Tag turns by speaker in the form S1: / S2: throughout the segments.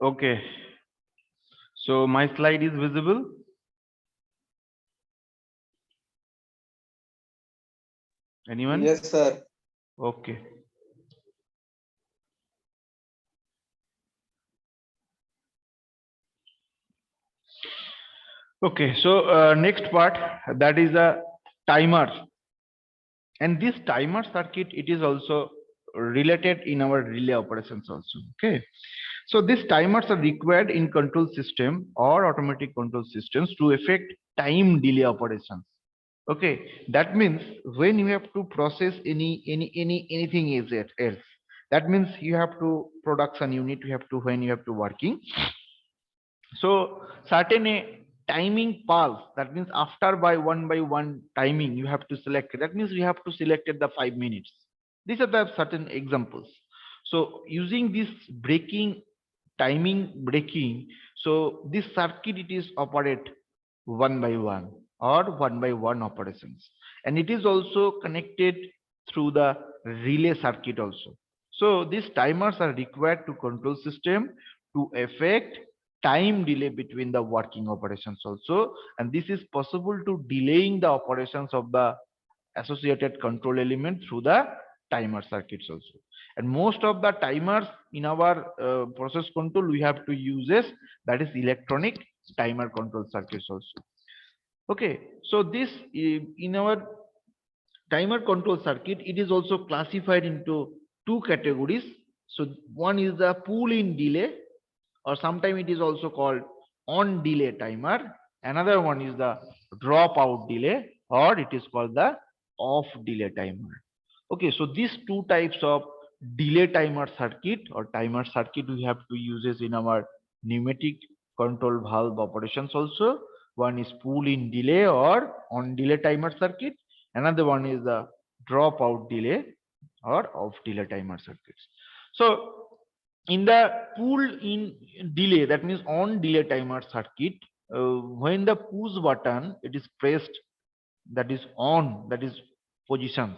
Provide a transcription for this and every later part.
S1: Okay, so my slide is visible. Anyone?
S2: Yes, sir.
S1: Okay. Okay, so next part, that is a timer, and this timer circuit, it is also related in our relay operations also. Okay, so these timers are required in control system or automatic control systems to effect time delay operations. Okay, that means when you have to process anything else, that means you have to production unit, you have to, when you have to working, so certain a timing pulse, that means after by one timing you have to select, that means you have to select at the 5 minutes. These are the certain examples. So using this breaking, timing breaking, so this circuit, it is operate one by one or one by one operations, and it is also connected through the relay circuit also. So these timers are required to control system to affect time delay between the working operations also, and this is possible to delaying the operations of the associated control element through the timer circuits also. And most of the timers in our process control, we have to uses, that is electronic timer control circuits also. Okay, so this in our timer control circuit, it is also classified into two categories. So one is the pull in delay, or sometimes it is also called on delay timer. Another one is the dropout delay, or it is called the off delay timer. Okay, so these two types of delay timer circuit or timer circuit we have to uses in our pneumatic control valve operations also. One is pull in delay or on delay timer circuit. Another one is the dropout delay or off delay timer circuits. So in the pull in delay, that means on delay timer circuit, when the push button it is pressed, that is on, that is positions.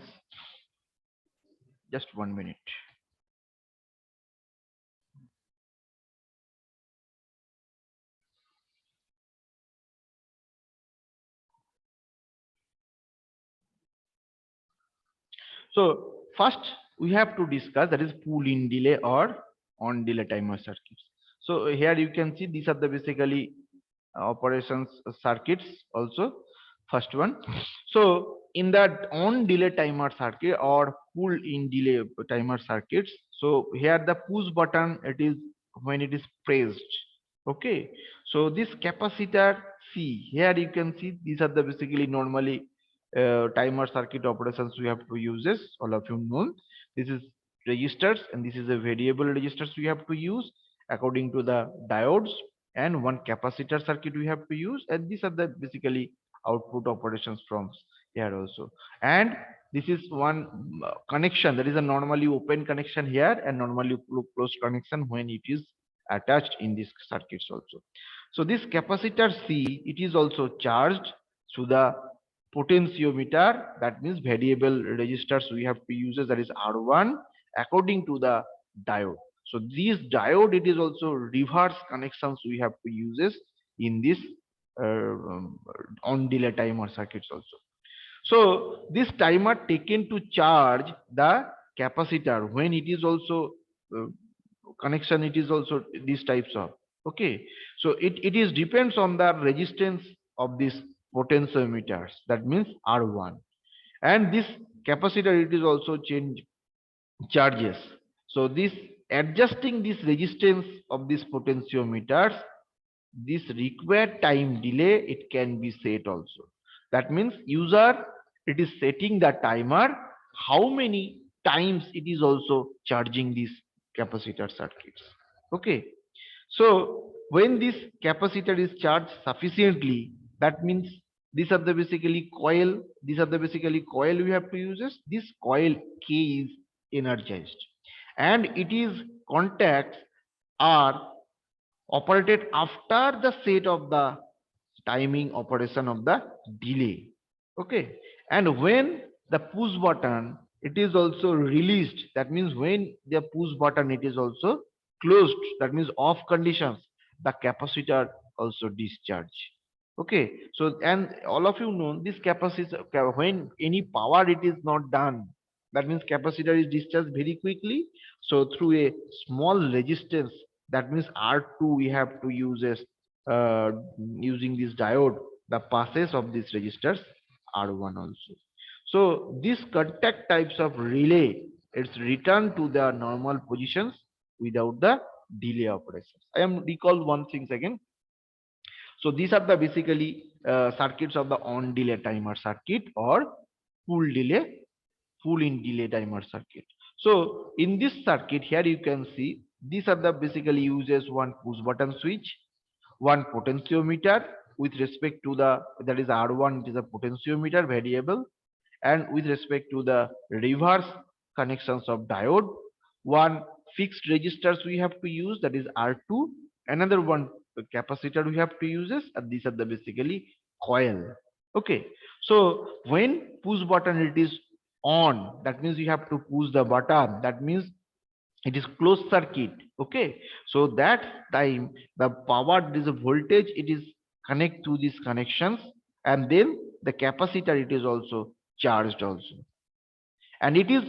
S1: Just 1 minute. So first we have to discuss, that is pull in delay or on delay timer circuits. So here you can see these are the basically operations circuits also. First one. So in that on delay timer circuit or pull in delay timer circuits, so here the push button, it is when it is pressed. Okay, so this capacitor C, here you can see these are the basically normally timer circuit operations we have to use this, all of you know. This is registers, and this is a variable registers we have to use according to the diodes, and one capacitor circuit we have to use, and these are the basically output operations from here also. And this is one connection, that is a normally open connection here and normally closed connection when it is attached in these circuits also. So this capacitor C, it is also charged through the potentiometer, that means variable registers we have to use, that is R1 according to the diode. So these diode, it is also reverse connections we have to use in this on delay timer circuits also. So this timer taken to charge the capacitor when it is also uh, connection, it is also these types of. Okay, so it is depends on the resistance of these potentiometers, that means R1, and this capacitor, it is also change charges. So this adjusting this resistance of these potentiometers, this required time delay, it can be set also. That means user, it is setting the timer how many times it is also charging these capacitor circuits. Okay, so when this capacitor is charged sufficiently, that means these are the basically coil, these are the basically coil we have to use this. This coil K is energized, and it is contacts are operated after the set of the timing operation of the delay. Okay, and when the push button, it is also released, that means when the push button, it is also closed, that means off conditions, the capacitor also discharge. Okay, so and all of you know this capacitor, when any power it is not done, that means capacitor is discharged very quickly. So through a small resistance, that means R2, we have to use a using this diode, the passes of these resistors R1 also. So these contact types of relay, it's returned to their normal positions without the delay operations. I am recall one thing again. So these are the basically circuits of the on delay timer circuit or full delay, full in delay timer circuit. So in this circuit here you can see these are the basically uses one push button switch, one potentiometer with respect to the, that is R1, it is a potentiometer variable, and with respect to the reverse connections of diode, one fixed resistors we have to use, that is R2, another one capacitor we have to use is, and these are the basically coil. Okay, so when push button it is on, that means you have to push the button, that means it is closed circuit. Okay, so that time the power, this voltage, it is connect to these connections, and then the capacitor it is also charged also, and it is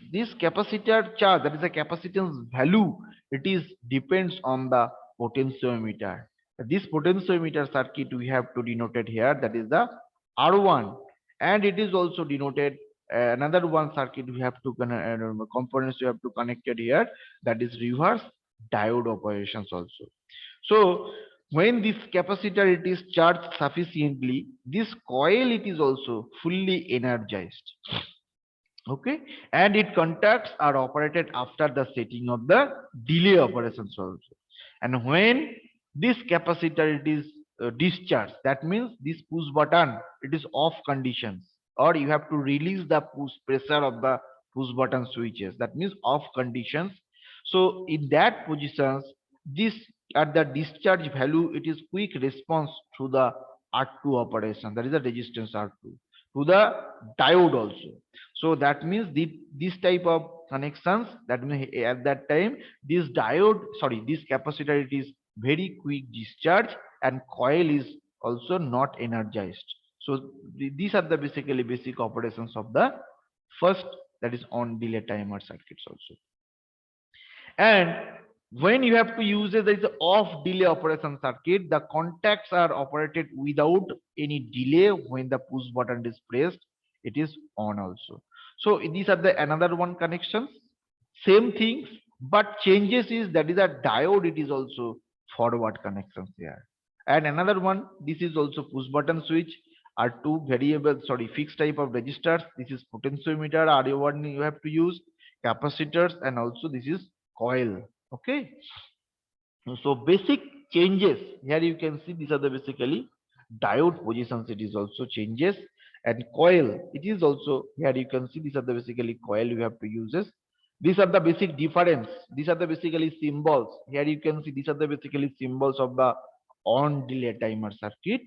S1: this capacitor charge, that is the capacitance value, it is depends on the potentiometer. This potentiometer circuit we have to denote it here, that is the R1, and it is also denoted another one circuit we have to components we have to connect it here, that is reverse diode operations also. So when this capacitor it is charged sufficiently, this coil it is also fully energized. Okay, and it contacts are operated after the setting of the delay operations also. And when this capacitor it is discharged, that means this push button it is off conditions, or you have to release the push pressure of the push button switches, that means off conditions. So in that positions, this at the discharge value it is quick response to the R2 operation, that is the resistance R2, to the diode also. So that means this type of connections, that means at that time this diode, sorry, this capacitor it is very quick discharge, and coil is also not energized. So these are the basically basic operations of the first, that is on delay timer circuits also. And when you have to use it, there is off delay operation circuit, the contacts are operated without any delay. When the push button is pressed, it is on also. So these are the another one connections, same things, but changes is that is a diode, it is also forward connections here. And another one, this is also push button switch, are two variable, sorry, fixed type of registers. This is potentiometer, RA1 you have to use, capacitors, and also this is coil. Okay, so basic changes here you can see, these are the basically diode positions, it is also changes, and coil it is also, here you can see these are the basically coil you have to use this. These are the basic difference, these are the basically symbols, here you can see these are the basically symbols of the on delay timer circuit,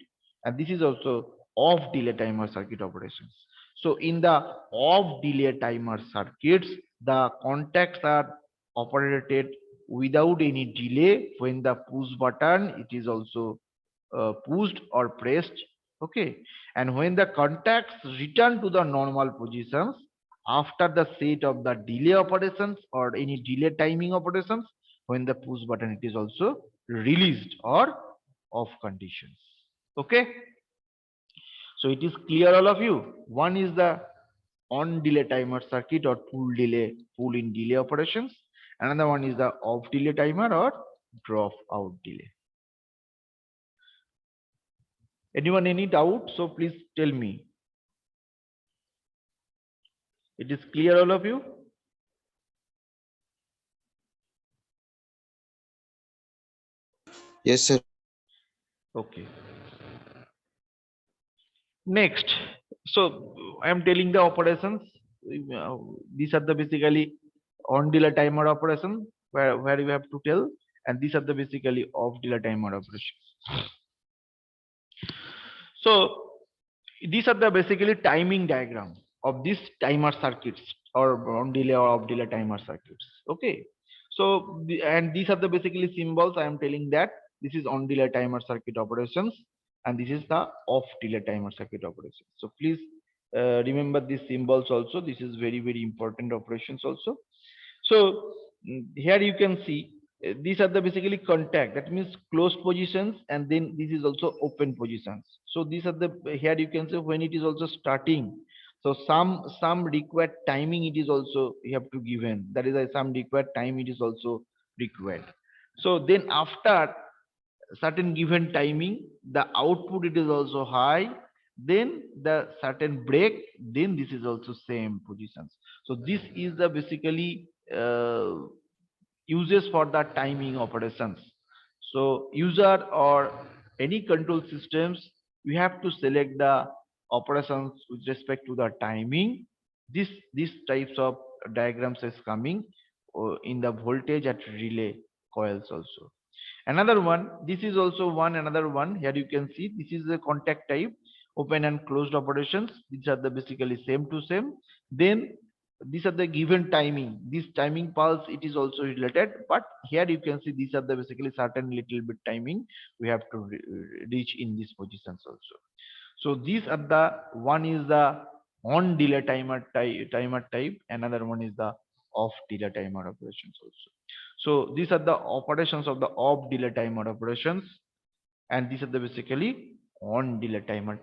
S1: and this is also off delay timer circuit operations. So in the off delay timer circuits, the contacts are operated without any delay. When the push button it is also pushed or pressed. Okay, and when the contacts return to the normal positions after the set of the delay operations or any delay timing operations, when the push button it is also released or off conditions. Okay, so it is clear all of you. One is the on delay timer circuit or full delay, full in delay operations. Another one is the off delay timer or drop out delay. Anyone any doubt? So please tell me. It is clear all of you?
S2: Yes, sir.
S1: Okay. Next, so I am telling the operations. These are the basically on delay timer operation where you have to tell, and these are the basically off delay timer operations. So these are the basically timing diagram of these timer circuits or on delay or off delay timer circuits. Okay, So and these are the basically symbols I am telling that this is on delay timer circuit operations and this is the off delay timer circuit operations. So please remember these symbols also. This is very important operations also. So here you can see these are the basically contact, that means closed positions, and then this is also open positions. So these are the, here you can say when it is also starting. So some required timing it is also you have to given, that is some required time it is also required. So then after certain given timing the output it is also high, then the certain break, then this is also same positions. So this is the basically uses for the timing operations. So user or any control systems, we have to select the operations with respect to the timing. This types of diagrams is coming in the voltage at relay coils also. Another one, this is also one another one. Here you can see this is the contact type, open and closed operations. These are the basically same to same. Then these are the given timing. This timing pulse it is also related, but here you can see these are the basically certain little bit timing we have to reach in these positions also. So these are the, one is the on delay timer type, another one is the off delay timer operations also. So these are the operations of the off delay timer operations, and these are the basically on delay timer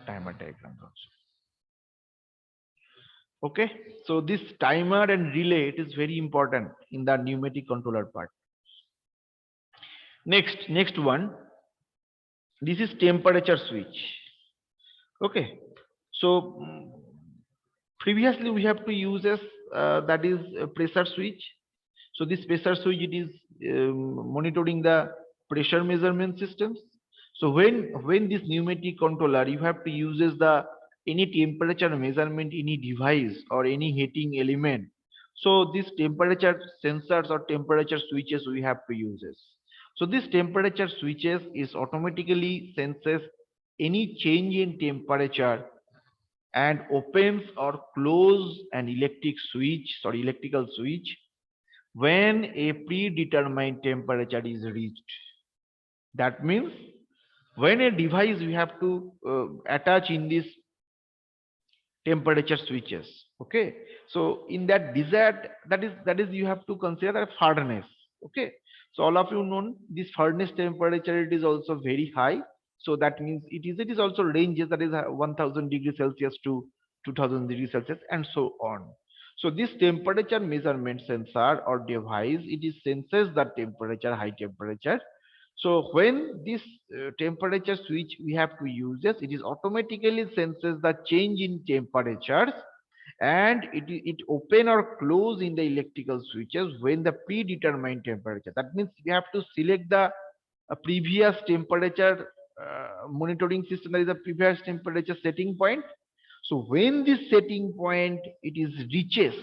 S1: diagrams also. Okay, so this timer and relay it is very important in the pneumatic controller part. Next one, this is temperature switch. Okay, so previously we have to use as that is a pressure switch. So this pressure switch it is monitoring the pressure measurement systems. So when this pneumatic controller you have to use as the any temperature measurement, any device or any heating element. So these temperature sensors or temperature switches we have to use as. So this temperature switches is automatically senses any change in temperature and opens or close an electrical switch when a predetermined temperature is reached. That means when a device we have to attach in this temperature switches. Okay, so in that desired, that is you have to consider a furnace. Okay, so all of you know this furnace temperature it is also very high. So that means it is also ranges, that is 1000 degrees Celsius to 2000 degrees Celsius and so on. So this temperature measurement sensor or device it is senses the temperature, high temperature. So when this temperature switch we have to use this, it is automatically senses the change in temperatures, and it open or close in the electrical switches when the predetermined temperature. That means we have to select the previous temperature monitoring system, that is the previous temperature setting point. So when this setting point it is reaches,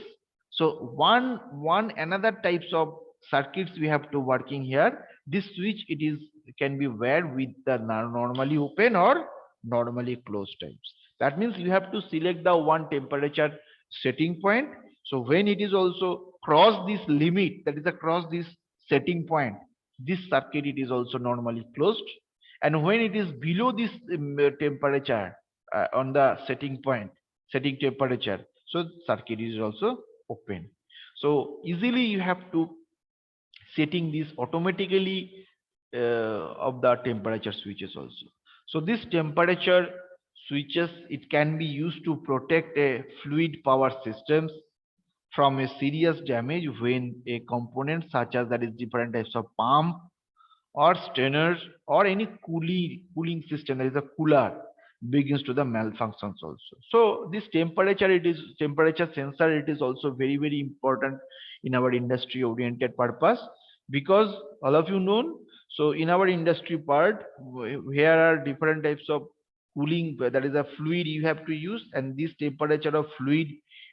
S1: so one another types of circuits we have to working here. This switch it is can be where with the normally open or normally closed types. That means you have to select the one temperature setting point. So when it is also cross this limit, that is across this setting point, this circuit it is also normally closed. And when it is below this temperature on the setting temperature, so circuit is also open. So easily you have to setting this automatically of the temperature switches also. So this temperature switches it can be used to protect a fluid power systems from a serious damage when a component such as that is different types of pump or strainers or any cooling system, that is a cooler, begins to the malfunctions also. So this temperature it is temperature sensor it is also very important in our industry oriented purpose, because all of you know, so in our industry part here are different types of cooling, that is a fluid you have to use, and this temperature of fluid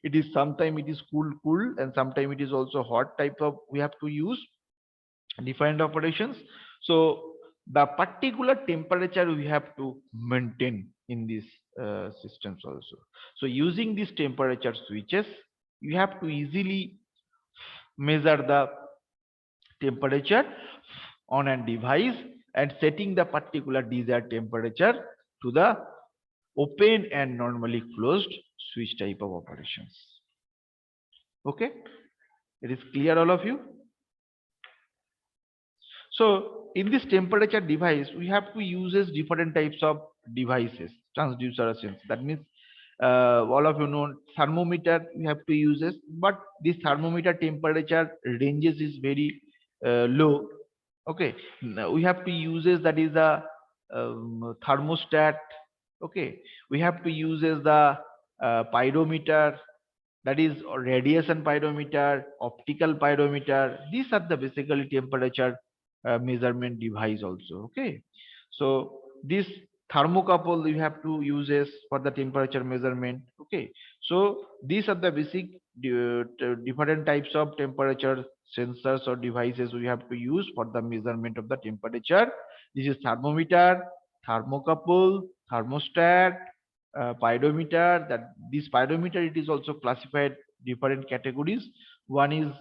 S1: it is sometime it is cool and sometime it is also hot type of we have to use defined operations. So the particular temperature we have to maintain in these systems also. So using these temperature switches, you have to easily measure the temperature on a device and setting the particular desired temperature to the open and normally closed switch type of operations. Okay, it is clear, all of you? So in this temperature device, we have to use different types of devices, transducer sensors. That means all of you know thermometer we have to use this, but this thermometer temperature ranges is very low. Okay, now we have to use this, that is the thermostat. Okay, we have to use the pyrometer, that is radiation pyrometer, optical pyrometer. These are the basically temperature measurement device also. Okay, so this thermocouple you have to use this for the temperature measurement. Okay, so these are the basic different types of temperature sensors or devices we have to use for the measurement of the temperature. This is thermometer, thermocouple, thermostat, pedometer. That this pedometer, it is also classified different categories. One is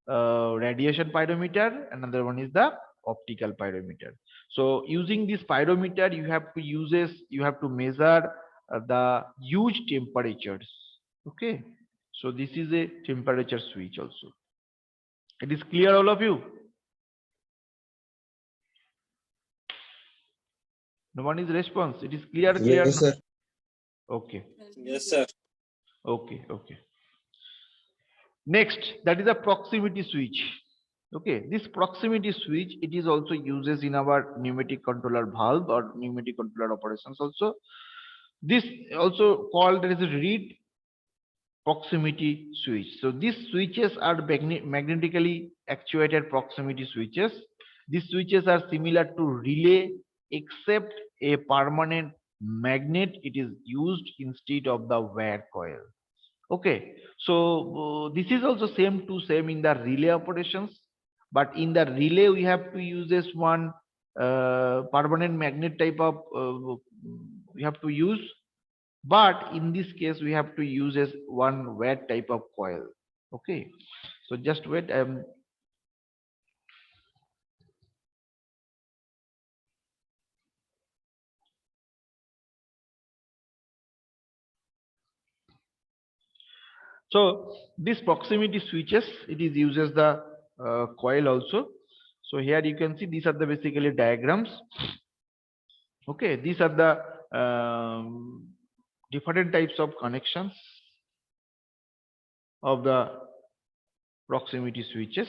S1: radiation pedometer, another one is the optical pedometer. So using this pedometer, you have to measure the huge temperatures. Okay, so this is a temperature switch also. It is clear, all of you? No one is response. It is clear.
S2: Yes, sir.
S1: Okay.
S2: Yes, sir.
S1: Okay. Next, that is a proximity switch. Okay, this proximity switch, it is also uses in our pneumatic controller valve or pneumatic controller operations also. This also called as a reed proximity switch. So these switches are magnetically actuated proximity switches. These switches are similar to relay, except a permanent magnet it is used instead of the wire coil. Okay, so this is also same in the relay operations, but in the relay we have to use this one permanent magnet type of we have to use, but in this case we have to use as one wire type of coil. Okay, so just wait. So this proximity switches, it is uses the coil also. So here you can see these are the basically diagrams. Okay, these are the different types of connections of the proximity switches.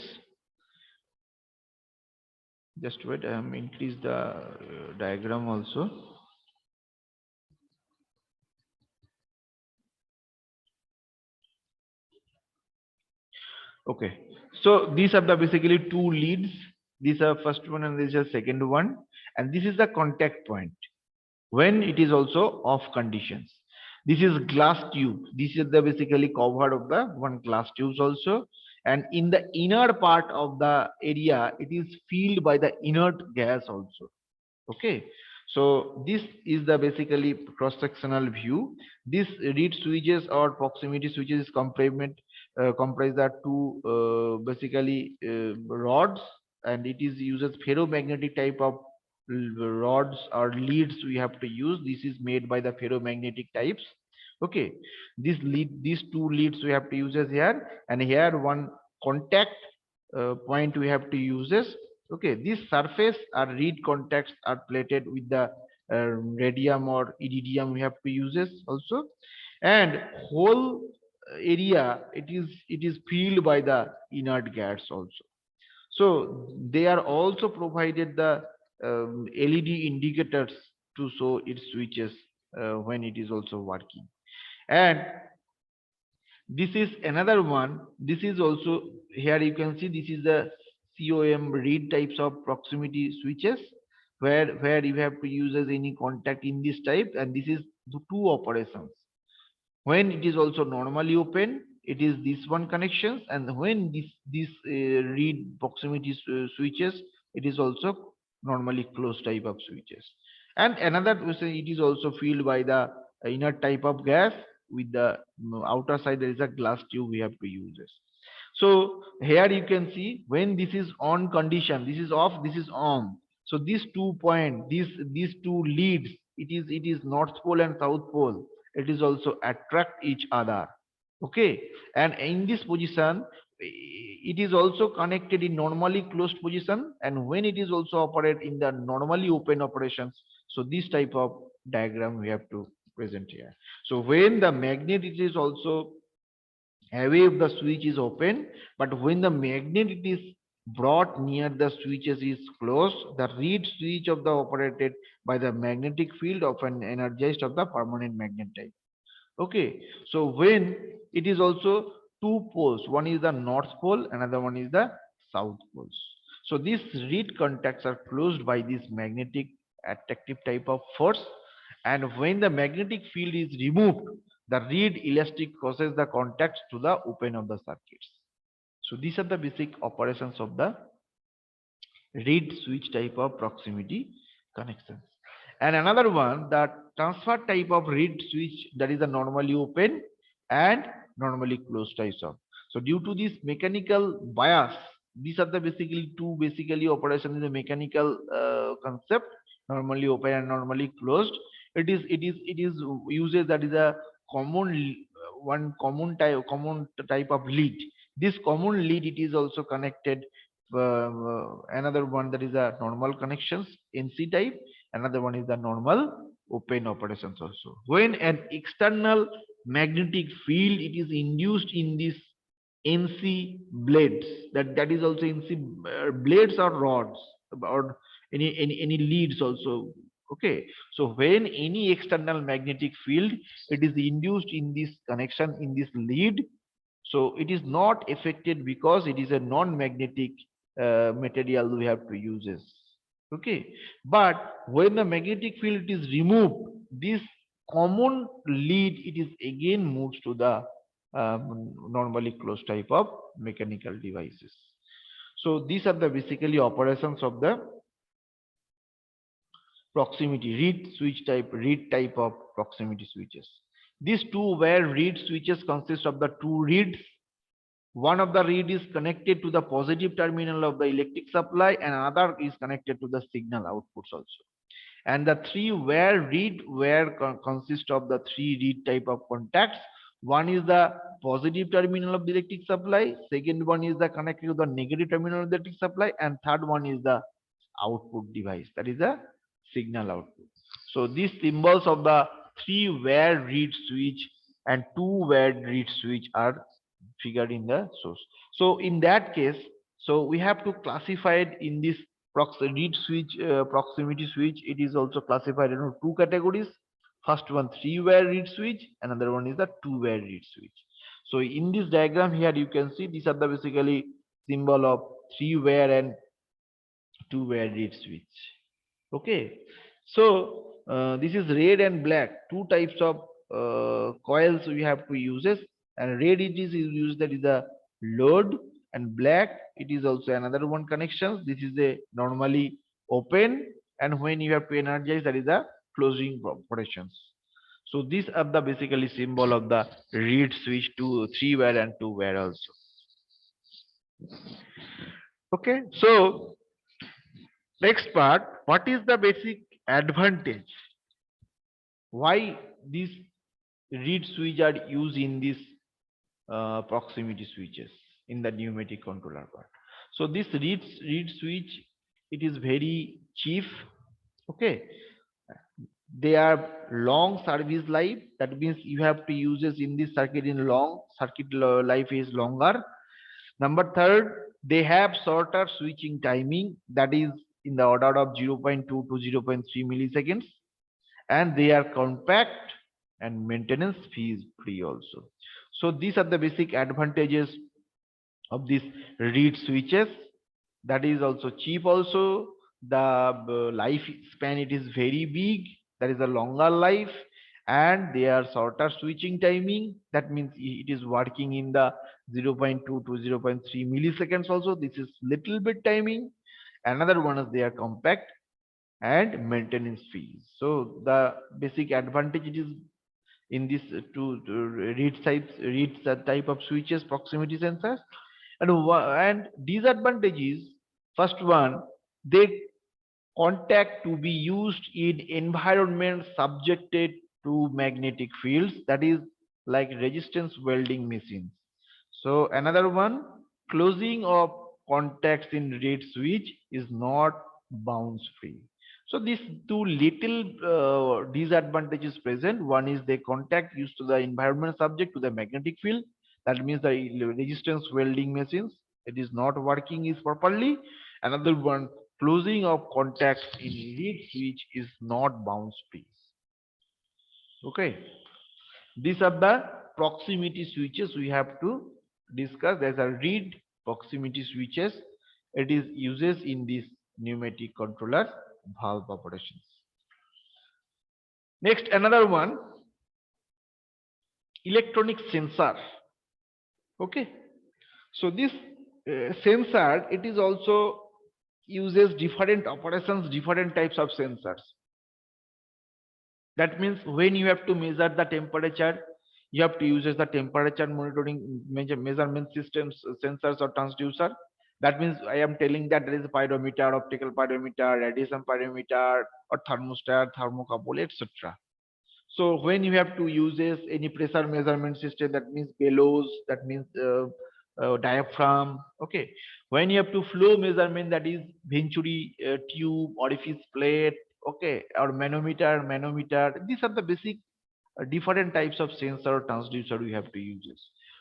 S1: Just wait, I am increase the diagram also. Okay, so these are the basically two leads. These are first one and this is second one, and this is the contact point when it is also off conditions. This is glass tube. This is the basically cover of the one glass tubes also, and in the inner part of the area it is filled by the inert gas also. Okay, so this is the basically cross-sectional view. This reed switches or proximity switches is comprise that two basically rods, and it is uses ferromagnetic type of rods or leads we have to use. This is made by the ferromagnetic types. Okay, these two leads we have to use as here, and here one contact point we have to use this. Okay, this surface or reed contacts are plated with the radium or iridium we have to use this also, and whole area it is filled by the inert gas also. So they are also provided the LED indicators to show its switches when it is also working. And this is another one. This is also here you can see this is the COM read types of proximity switches where you have to use as any contact in this type, and this is the two operations. When it is also normally open, it is this one connections, and when this read proximity switches, it is also normally closed type of switches. And another it is also filled by the inner type of gas with the outer side there is a glass tube we have to use this. So here you can see when this is on condition, this is off, this is on. So these 2 points, these two leads, it is north pole and south pole. It is also attract each other. Okay, and in this position, it is also connected in normally closed position, and when it is also operate in the normally open operations. So this type of diagram we have to present here. So when the magnet it is also away if the switch is open, but when the magnet it is brought near the switches is closed, the reed switch of the operated by the magnetic field of an energized of the permanent magnet type. Okay, so when it is also two poles, one is the north pole, another one is the south poles. So these reed contacts are closed by this magnetic attractive type of force, and when the magnetic field is removed, the reed elastic causes the contacts to the open of the circuits. So these are the basic operations of the reed switch type of proximity connections. And another one, the transfer type of reed switch, that is a normally open and normally closed types of. So due to this mechanical bias, these are the basically two basically operations in the mechanical concept, normally open and normally closed. It is uses that is a common one common type of lead. This common lead it is also connected another one, that is a normal connections NC type, another one is the normal open operations also. When an external magnetic field it is induced in this NC blades, that is also NC blades or rods or any leads also. Okay, so when any external magnetic field it is induced in this connection in this lead, so it is not affected because it is a non-magnetic material we have to use this. Okay, but when the magnetic field is removed, this common lead it is again moves to the normally closed type of mechanical devices. So these are the basically operations of the proximity reed type of proximity switches. These two wire reed switches consist of the two reeds. One of the reed is connected to the positive terminal of the electric supply and another is connected to the signal outputs also. And the three wire consist of the three reed type of contacts. One is the positive terminal of the electric supply, second one is the connected to the negative terminal of the electric supply, and third one is the output device, that is the signal output. So these symbols of the three wire reed switch and two wire reed switch are figured in the source. So in that case, so we have to classify it in this reed switch proximity switch. It is also classified into two categories. First one, three wire reed switch, another one is the two wire reed switch. So in this diagram here you can see these are the basically symbol of three wire and two wire reed switch. Okay, so this is red and black, two types of coils we have to use it. And red it is used, that is a load, and black it is also another one connections. This is a normally open, and when you have to energize, that is a closing operations. So these are the basically symbol of the reed switch, to three wire and two wire also. Okay, so next part, what is the basic advantage? Why these reed switch are used in this proximity switches in the pneumatic controller part? So this reed switch, it is very cheap. Okay, they are long service life. That means you have to use this in this circuit in long circuit life is longer. Number third, they have shorter switching timing, that is in the order of 0.2 to 0.3 milliseconds, and they are compact and maintenance fees free also. So these are the basic advantages of these reed switches. That is also cheap also. The life span it is very big, that is a longer life, and they are shorter switching timing. That means it is working in the 0.2 to 0.3 milliseconds also. This is little bit timing. Another one is they are compact and maintenance fees. So the basic advantage is in this two read type of switches proximity sensors. And disadvantage is, first one, they contact to be used in environments subjected to magnetic fields, that is like resistance welding machines. So another one, closing of contacts in reed switch is not bounce free. So these two little disadvantages present. One is they contact used to the environment subject to the magnetic field. That means the resistance welding machines, it is not working is properly. Another one, closing of contacts in reed switch is not bounce free. Okay. These are the proximity switches we have to discuss. There's a reed proximity switches. It is uses in this pneumatic controller valve operations. Next, another one, electronic sensor. Okay. So this sensor, it is also uses different operations, different types of sensors. That means when you have to measure the temperature, you have to use the temperature monitoring measurement systems, sensors or transducer. That means I am telling that there is a pyrometer, optical pyrometer, radiation pyrometer, or thermostat, thermocouple, etc. So when you have to use any pressure measurement system, that means bellows, that means diaphragm. Okay. When you have to flow measurement, that is venturi tube, orifice plate, okay, or manometer. These are the basic different types of sensor or transducer we have to use.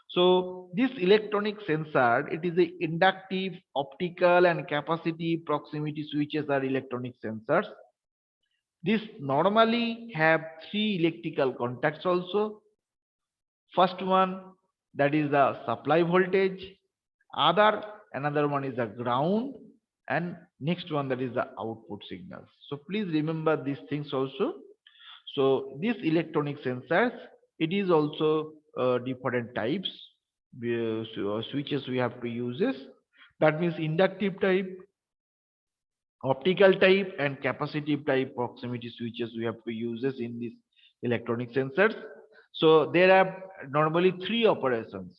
S1: So this electronic sensor, it is a inductive, optical, and capacitive proximity switches are electronic sensors. This normally have three electrical contacts also. First one, that is the supply voltage. Another one is the ground, and next one, that is the output signals. So please remember these things also. So these electronic sensors, it is also different types. Switches we have to use this. That means inductive type, optical type, and capacitive type proximity switches we have to use this in these electronic sensors. So there are normally three operations.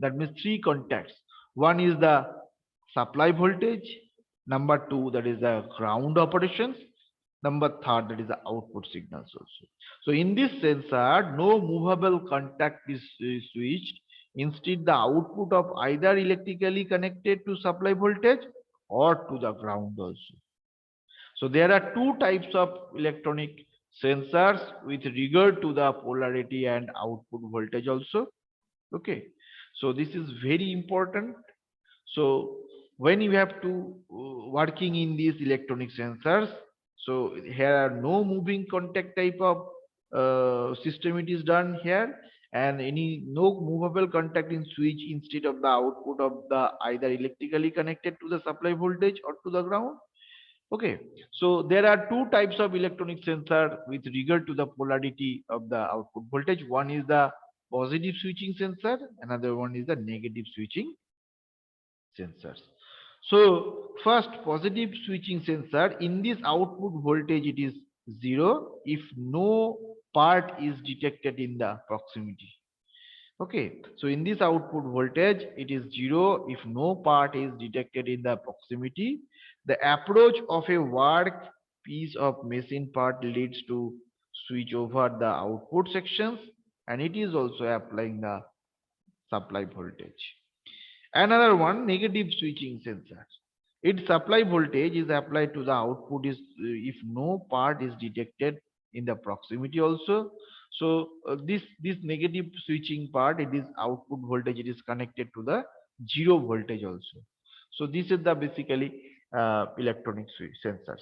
S1: That means three contacts. One is the supply voltage. Number two, that is the ground operations. Number third, that is the output signals also. So in this sensor, no movable contact is switched. Instead, the output of either electrically connected to supply voltage or to the ground also. So there are two types of electronic sensors with regard to the polarity and output voltage also. Okay. So this is very important. So when you have to working in these electronic sensors, so here are no moving contact type of system it is done here, and any no movable contact in switch instead of the output of the either electrically connected to the supply voltage or to the ground. Okay, so there are two types of electronic sensor with regard to the polarity of the output voltage. One is the positive switching sensor, another one is the negative switching sensors. So first, positive switching sensor, in this output voltage it is 0 if no part is detected in the proximity. Okay, so in this output voltage it is 0 if no part is detected in the proximity. The approach of a work piece of machine part leads to switch over the output sections, and it is also applying the supply voltage. Another one, negative switching sensors. Its supply voltage is applied to the output is if no part is detected in the proximity also. So this negative switching part, it is output voltage, it is connected to the zero voltage also. So this is the basically electronic sensors.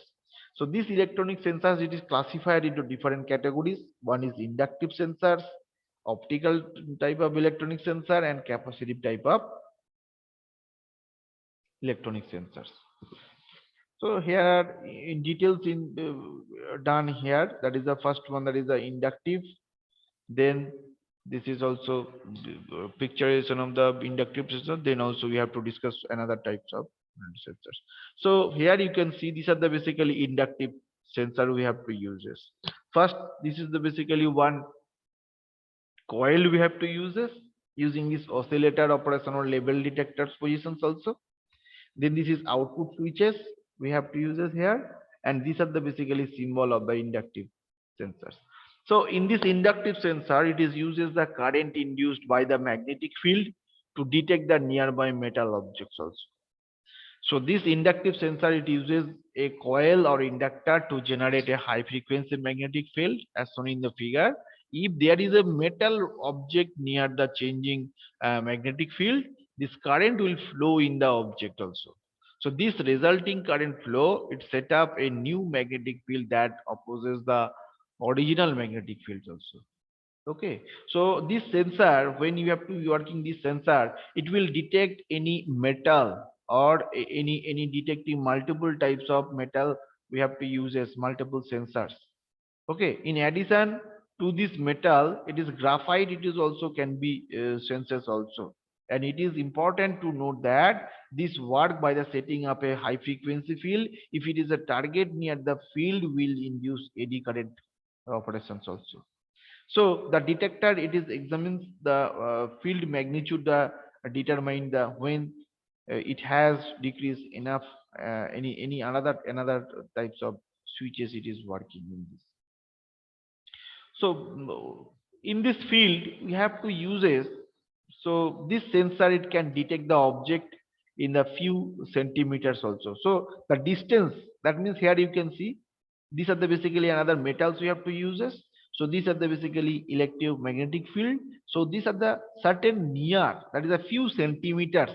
S1: So these electronic sensors, it is classified into different categories. One is inductive sensors, optical type of electronic sensor, and capacitive type of electronic sensors. So here in details in done here, that is the first one, that is the inductive. Then this is also picturization of the inductive sensor. Then also we have to discuss another types of sensors. So here you can see these are the basically inductive sensor we have to use this. First, this is the basically one coil we have to use this. using this oscillator operation or level detectors positions also. Then this is output switches we have to use it here, and these are the basically symbol of the inductive sensors. So in this inductive sensor, it is uses the current induced by the magnetic field to detect the nearby metal objects also. So this inductive sensor, it uses a coil or inductor to generate a high frequency magnetic field as shown in the figure. If there is a metal object near the changing magnetic field, this current will flow in the object also. So this resulting current flow, it set up a new magnetic field that opposes the original magnetic fields also. Okay, so this sensor, when you have to be working this sensor, it will detect any metal or any detecting multiple types of metal. We have to use as multiple sensors. Okay, in addition to this metal, it is graphite. It is also can be sensors also, and it is important to note that this work by the setting up a high frequency field. If it is a target near the field, will induce eddy current operations also. So the detector, it is examines the field magnitude, determine the when it has decreased enough, any another types of switches it is working in this. So in this field we have to use it. So this sensor, it can detect the object in the few centimeters also. So the distance, that means here you can see these are the basically another metals we have to use this. So these are the basically electromagnetic field. So these are the certain near, that is a few centimeters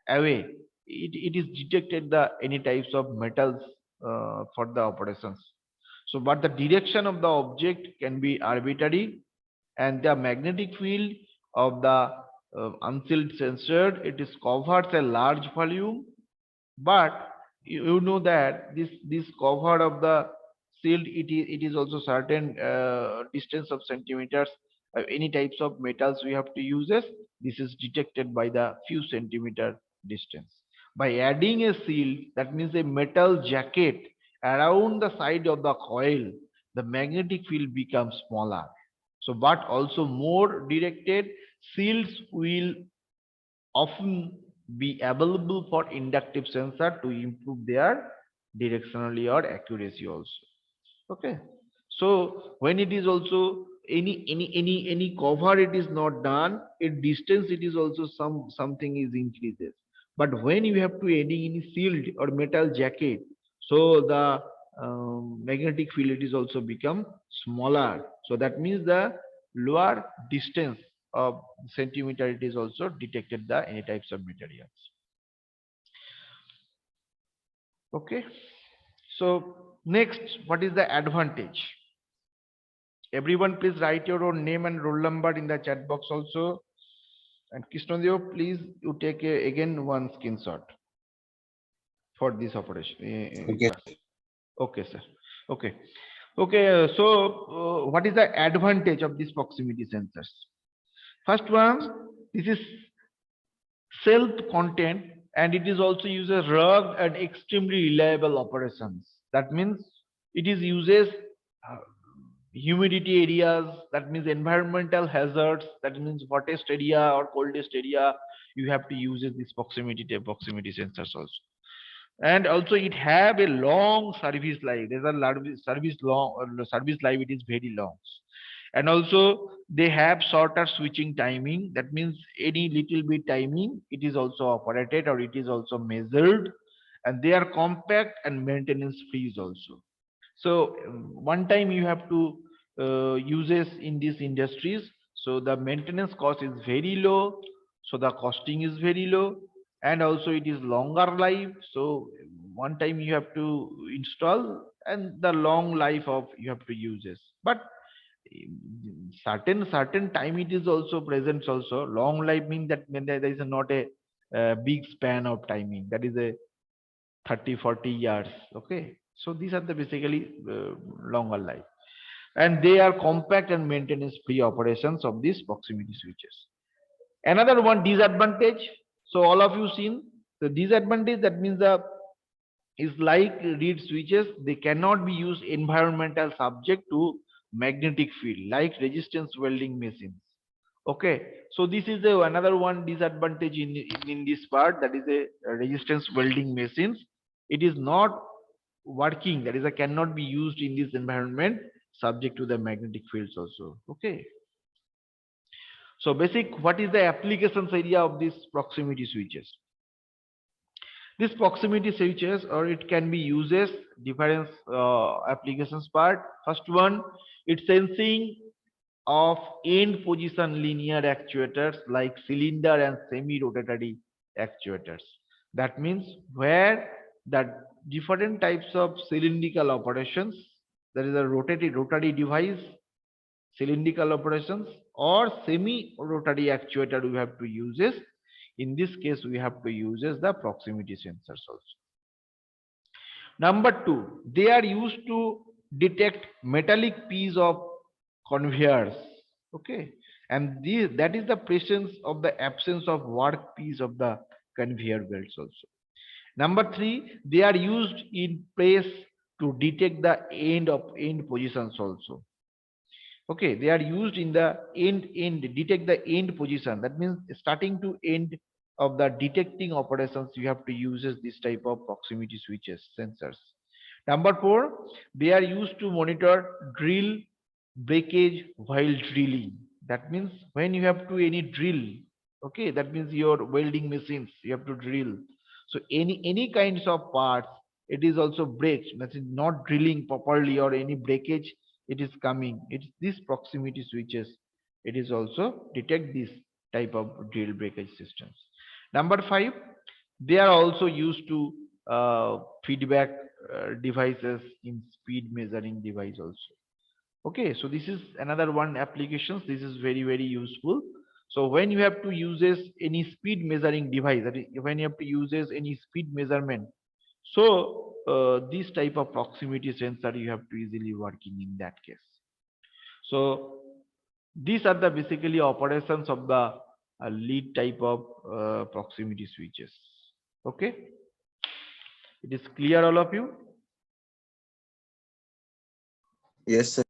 S1: away. It is detected the any types of metals for the operations. So but the direction of the object can be arbitrary, and the magnetic field of the unsealed sensor, it is covers a large volume, but you know that this cover of the shield, it is also certain distance of centimeters. Any types of metals we have to use this, this is detected by the few centimeter distance. By adding a shield, that means a metal jacket around the side of the coil, the magnetic field becomes smaller, so but also more directed. Shields will often be available for inductive sensor to improve their directionally or accuracy also. Okay, so when it is also any cover, it is not done at distance, it is also something is increases. But when you have to adding any shield or metal jacket, so the magnetic field, it is also become smaller. So that means the lower distance of centimeter, it is also detected the any types of materials. Okay, so next, what is the advantage? Everyone, please write your own name and roll number in the chat box also. And Krishnadev, please you take again one screenshot for this operation
S2: Okay.
S1: class. Okay, sir. Okay. Okay. So, what is the advantage of these proximity sensors? First one, this is self-content, and it is also uses rugged and extremely reliable operations. That means it is uses uh, humidity areas, that means environmental hazards, that means hottest area or coldest area, you have to use this proximity sensors also. And also it have a long service life. There's a lot of service life, it is very long. And also they have shorter switching timing, that means any little bit timing it is also operated or it is also measured. And they are compact and maintenance free also. So one time you have to uses in these industries, so the maintenance cost is very low, so the costing is very low, and also it is longer life. So one time you have to install, and the long life of you have to use this. But certain time it is also present also. Long life means that when there is not a big span of timing, that is a 30-40 years. Okay, so these are the basically longer life, and they are compact and maintenance free operations of these proximity switches. Another one disadvantage, so all of you seen the disadvantage, that means the is like reed switches, they cannot be used environmental subject to magnetic field like resistance welding machines Okay, so this is another one disadvantage in this part, that is a resistance welding machines. It is not working, that is a cannot be used in this environment subject to the magnetic fields also. Okay, so basic, what is the applications area of these proximity switches? This proximity switches, or it can be uses different applications part. First one, it's sensing of end position linear actuators like cylinder and semi-rotatory actuators. That means where the different types of cylindrical operations, there is a rotary device, cylindrical operations or semi-rotary actuator we have to use is. In this case, we have to use the proximity sensors also. Number two, they are used to detect metallic piece of conveyors. Okay, and that is the presence of the absence of work piece of the conveyor belts also. Number three, they are used in press to detect the end positions also. Okay, they are used in the end detect the end position. That means starting to end of the detecting operations, you have to use this type of proximity switches sensors. Number four, they are used to monitor drill breakage while drilling. That means when you have to any drill, okay, that means your welding machines, you have to drill. So any kinds of parts, it is also breaks, that is not drilling properly or any breakage, it is coming. It's this proximity switches. It is also detect this type of drill breakage systems. Number five, they are also used to feedback devices in speed measuring device also. Okay, so this is another one applications. This is very useful. So when you have to uses any speed measuring device, that is, when you have to uses any speed measurement, so this type of proximity sensor you have to easily working in that case. So these are the basically operations of the lead type of proximity switches. Okay, it is clear all of you.
S2: Yes, sir.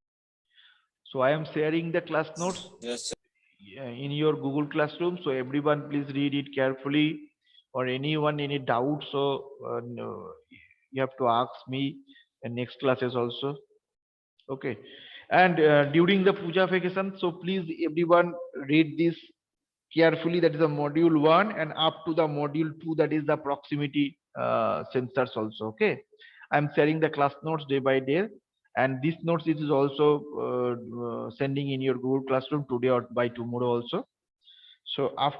S1: So I am sharing the class notes
S2: Yes, sir.
S1: in your Google Classroom. So everyone, please read it carefully. Or anyone any doubt, so no, you have to ask me in next classes also. Okay, and during the puja vacation, so please everyone read this carefully. That is the module 1 and up to the module 2, that is the proximity sensors also. Okay, I'm sharing the class notes day by day, and this notes it is also sending in your Google Classroom today or by tomorrow also. So after